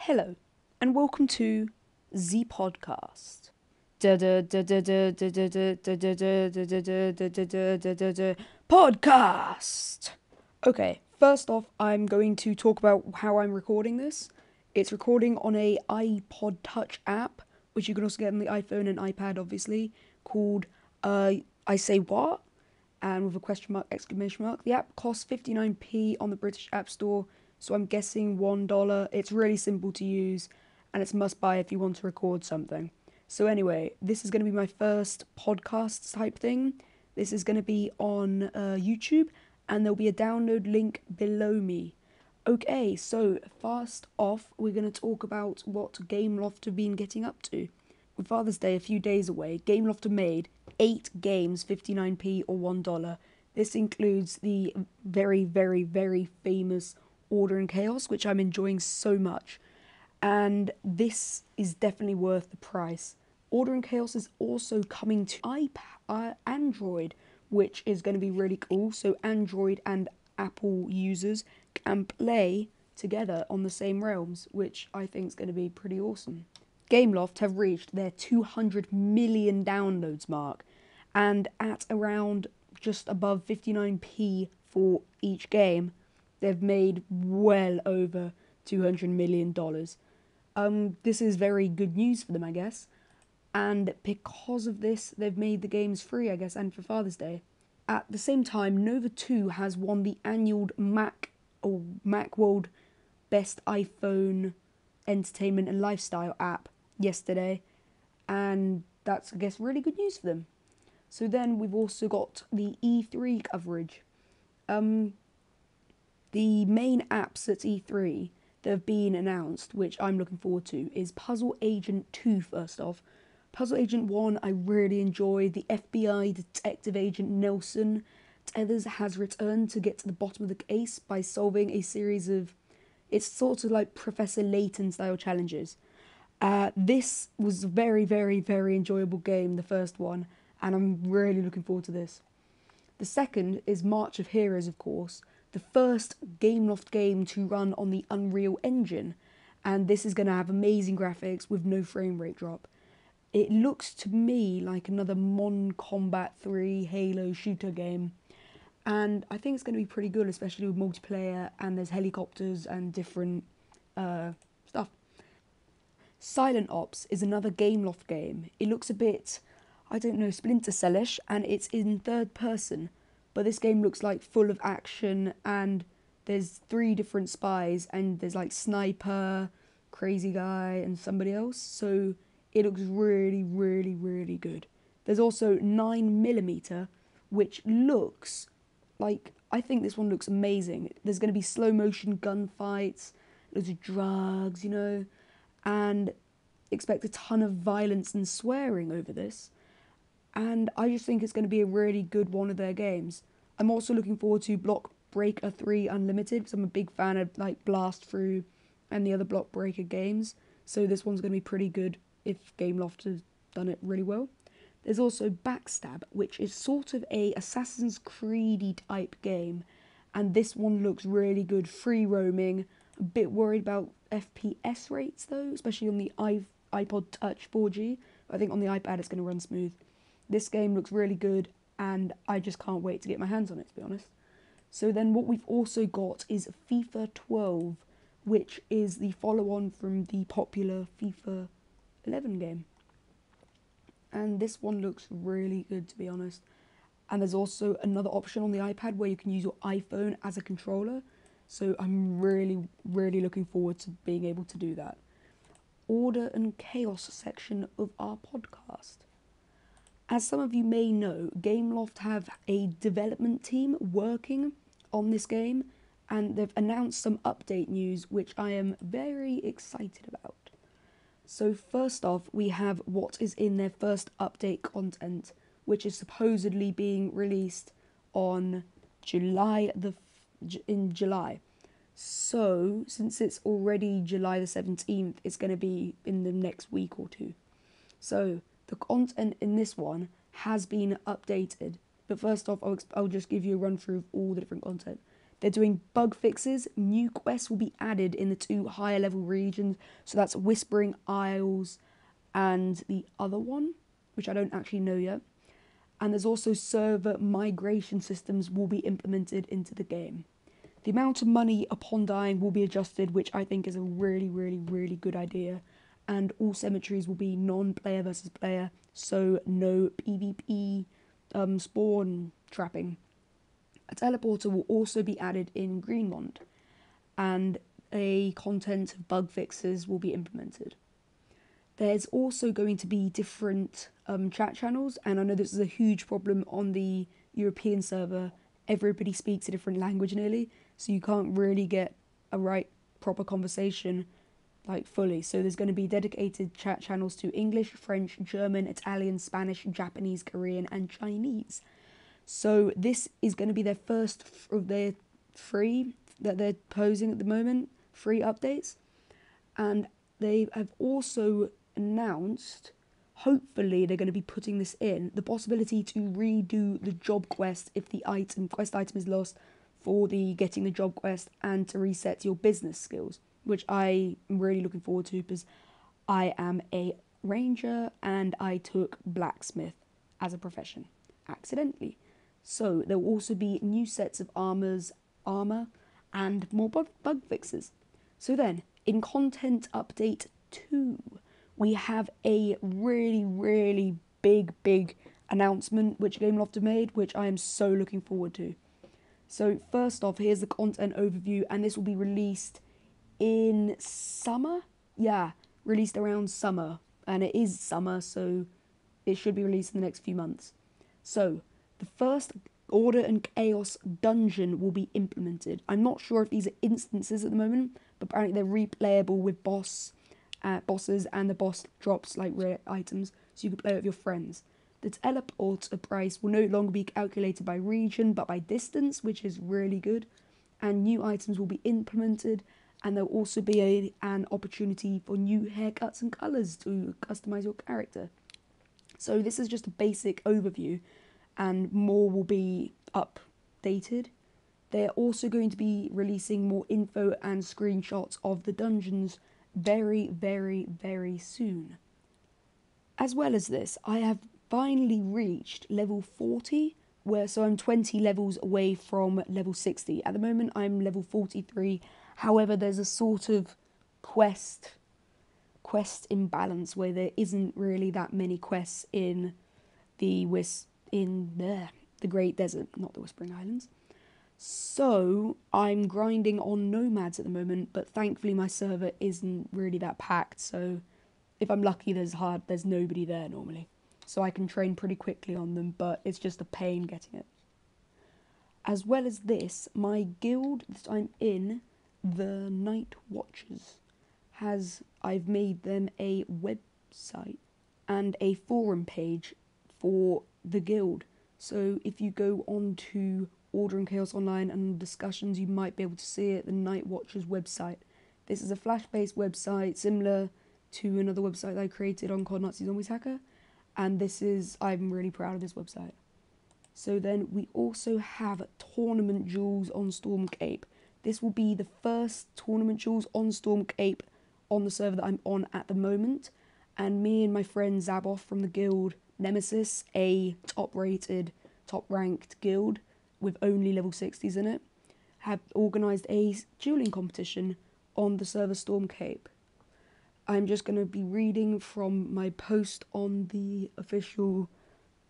Hello, and welcome to Z Podcast. Podcast. Okay, first off, I'm going to talk about how I'm recording this. It's recording on a iPod Touch app, which you can also get on the iPhone and iPad, obviously, called I Say What, and with a question mark, exclamation mark. The app costs 59p on the British App Store, so I'm guessing $1. It's really simple to use, and it's must buy if you want to record something. So anyway, this is going to be my first podcast type thing. This is going to be on YouTube, and there'll be a download link below me. Okay, so first off, we're going to talk about what Gameloft have been getting up to. With Father's Day a few days away, Gameloft have made 8 games, 59p or $1. This includes the very, very, very famous Order and Chaos, which I'm enjoying so much. And this is definitely worth the price. Order and Chaos is also coming to Android, which is going to be really cool. So Android and Apple users can play together on the same realms, which I think is going to be pretty awesome. Gameloft have reached their 200 million downloads mark, and at around just above 59p for each game, they've made well over $200 million. This is very good news for them, I guess. And because of this, they've made the games free, I guess, and for Father's Day. At the same time, Nova 2 has won the annual Macworld Best iPhone Entertainment and Lifestyle app yesterday, and that's, I guess, really good news for them. So then we've also got the E3 coverage. The main apps at E3 that have been announced, which I'm looking forward to, is Puzzle Agent 2 first off. Puzzle Agent 1 I really enjoyed. The FBI detective agent Nelson Tethers has returned to get to the bottom of the case by solving a series of, it's sort of like Professor Layton style challenges. This was a very, very, very enjoyable game, the first one, and I'm really looking forward to this. The second is March of Heroes, of course, the first Gameloft game to run on the Unreal Engine, and this is going to have amazing graphics with no frame rate drop. It looks to me like another Mon Combat 3 Halo shooter game, and I think it's going to be pretty good, especially with multiplayer, and there's helicopters and different stuff. Silent Ops is another Gameloft game. It looks a bit, I don't know, Splinter Cell-ish, and it's in third person. But this game looks like full of action, and there's 3 different spies, and there's like Sniper, Crazy Guy, and somebody else. So it looks really, really, really good. There's also 9mm, which looks like, I think this one looks amazing. There's going to be slow motion gunfights, loads of drugs, and expect a ton of violence and swearing over this. And I just think it's going to be a really good one of their games. I'm also looking forward to Block Breaker 3 Unlimited, because I'm a big fan of like Blast Through and the other Block Breaker games. So this one's going to be pretty good if Gameloft has done it really well. There's also Backstab, which is sort of a Assassin's Creed type game. And this one looks really good, free roaming. A bit worried about FPS rates though, especially on the iPod Touch 4G. I think on the iPad it's going to run smooth. This game looks really good, and I just can't wait to get my hands on it, to be honest. So then what we've also got is FIFA 12, which is the follow-on from the popular FIFA 11 game. And this one looks really good, to be honest. And there's also another option on the iPad where you can use your iPhone as a controller. So I'm really, really looking forward to being able to do that. Order and Chaos section of our podcast. As some of you may know, Gameloft have a development team working on this game, and they've announced some update news which I am very excited about. So first off, we have what is in their first update content, which is supposedly being released on July. So, since it's already July the 17th, it's going to be in the next week or two. So, the content in this one has been updated. But first off, I'll just give you a run through of all the different content. They're doing bug fixes. New quests will be added in the 2 higher level regions. So that's Whispering Isles and the other one, which I don't actually know yet. And there's also server migration systems will be implemented into the game. The amount of money upon dying will be adjusted, which I think is a really, really, really good idea. And all cemeteries will be non-player versus player, so no PvP spawn trapping. A teleporter will also be added in Greenmont, and a content of bug fixes will be implemented. There's also going to be different chat channels, and I know this is a huge problem on the European server. Everybody speaks a different language nearly, so you can't really get a right proper conversation like fully. So there's going to be dedicated chat channels to English, French, German, Italian, Spanish, Japanese, Korean, and Chinese. So this is going to be their first of their free that they're posing at the moment, free updates. And they have also announced, hopefully they're going to be putting this in, the possibility to redo the job quest if the quest item is lost for the getting the job quest, and to reset your business skills, which I am really looking forward to because I am a ranger and I took blacksmith as a profession accidentally. So there will also be new sets of armor, and more bug fixes. So then, in content update 2, we have a really, really big announcement which Gameloft have made, which I am so looking forward to. So first off, here's the content overview, and this will be released in summer? Yeah, released around summer, and it is summer, so it should be released in the next few months. So, the first Order and Chaos dungeon will be implemented. I'm not sure if these are instances at the moment, but apparently they're replayable with bosses, and the boss drops like rare items, so you can play with your friends. The teleporter price will no longer be calculated by region, but by distance, which is really good. And new items will be implemented, and there'll also be an opportunity for new haircuts and colours to customise your character. So this is just a basic overview, and more will be updated. They're also going to be releasing more info and screenshots of the dungeons very, very, very soon. As well as this, I have finally reached level 40, so I'm 20 levels away from level 60. At the moment, I'm level 43. However, there's a sort of quest imbalance where there isn't really that many quests in the Great Desert, not the Whispering Islands. So I'm grinding on nomads at the moment, but thankfully my server isn't really that packed, so if I'm lucky there's nobody there normally. So I can train pretty quickly on them, but it's just a pain getting it. As well as this, my guild that I'm in, the Night Watchers, I've made them a website and a forum page for the guild. So if you go on to Order and Chaos Online and discussions, you might be able to see it, the Night Watchers website. This is a Flash-based website similar to another website that I created on COD Nazi Zombies Hacker, and I'm really proud of this website. So then we also have Tournament Jewels on Storm Cape. This will be the first Tournament Jewels on Storm Cape on the server that I'm on at the moment, and me and my friend Zaboff from the guild Nemesis, a top-ranked guild with only level 60s in it, have organised a dueling competition on the server Storm Cape. I'm just going to be reading from my post on the official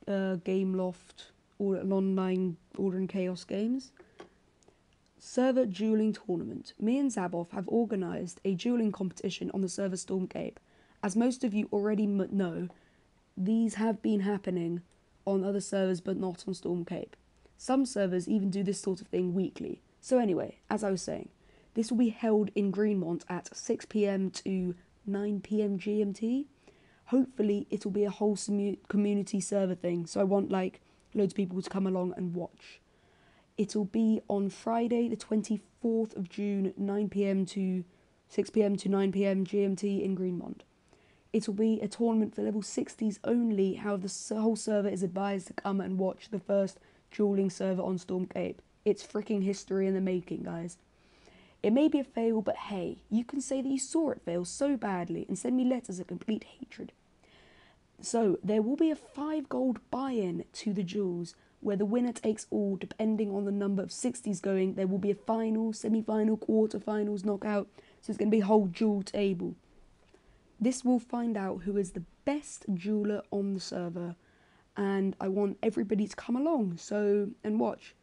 Gameloft online Order and Chaos games. Server Dueling Tournament. Me and Zaboff have organised a dueling competition on the server Storm Cape. As most of you already know, these have been happening on other servers but not on Storm Cape. Some servers even do this sort of thing weekly. So anyway, as I was saying, this will be held in Greenmont at 6 PM to 9 PM GMT. Hopefully it'll be a wholesome community server thing, so I want like loads of people to come along and watch. It'll be on Friday the 24th of June, 9 PM to 6 PM to 9 PM GMT in Greenmont. It'll be a tournament for level 60s only, however the whole server is advised to come and watch the first dueling server on Storm Cape. It's freaking history in the making, guys. It may be a fail, but hey, you can say that you saw it fail so badly and send me letters of complete hatred. So, there will be a 5 gold buy-in to the duels, where the winner takes all depending on the number of 60s going. There will be a final, semi-final, quarter-finals, knockout, so it's going to be a whole duel table. This will find out who is the best dueler on the server, and I want everybody to come along and watch.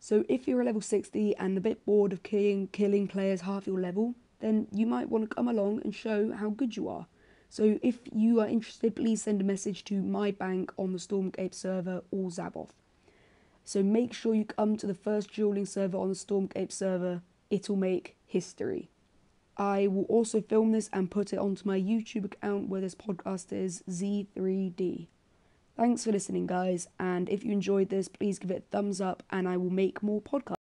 So if you're a level 60 and a bit bored of killing players half your level, then you might want to come along and show how good you are. So if you are interested, please send a message to my bank on the Stormcape server or Zaboth. So make sure you come to the first dueling server on the Stormcape server. It'll make history. I will also film this and put it onto my YouTube account where this podcast is, Z3D. Thanks for listening, guys, and if you enjoyed this, please give it a thumbs up and I will make more podcasts.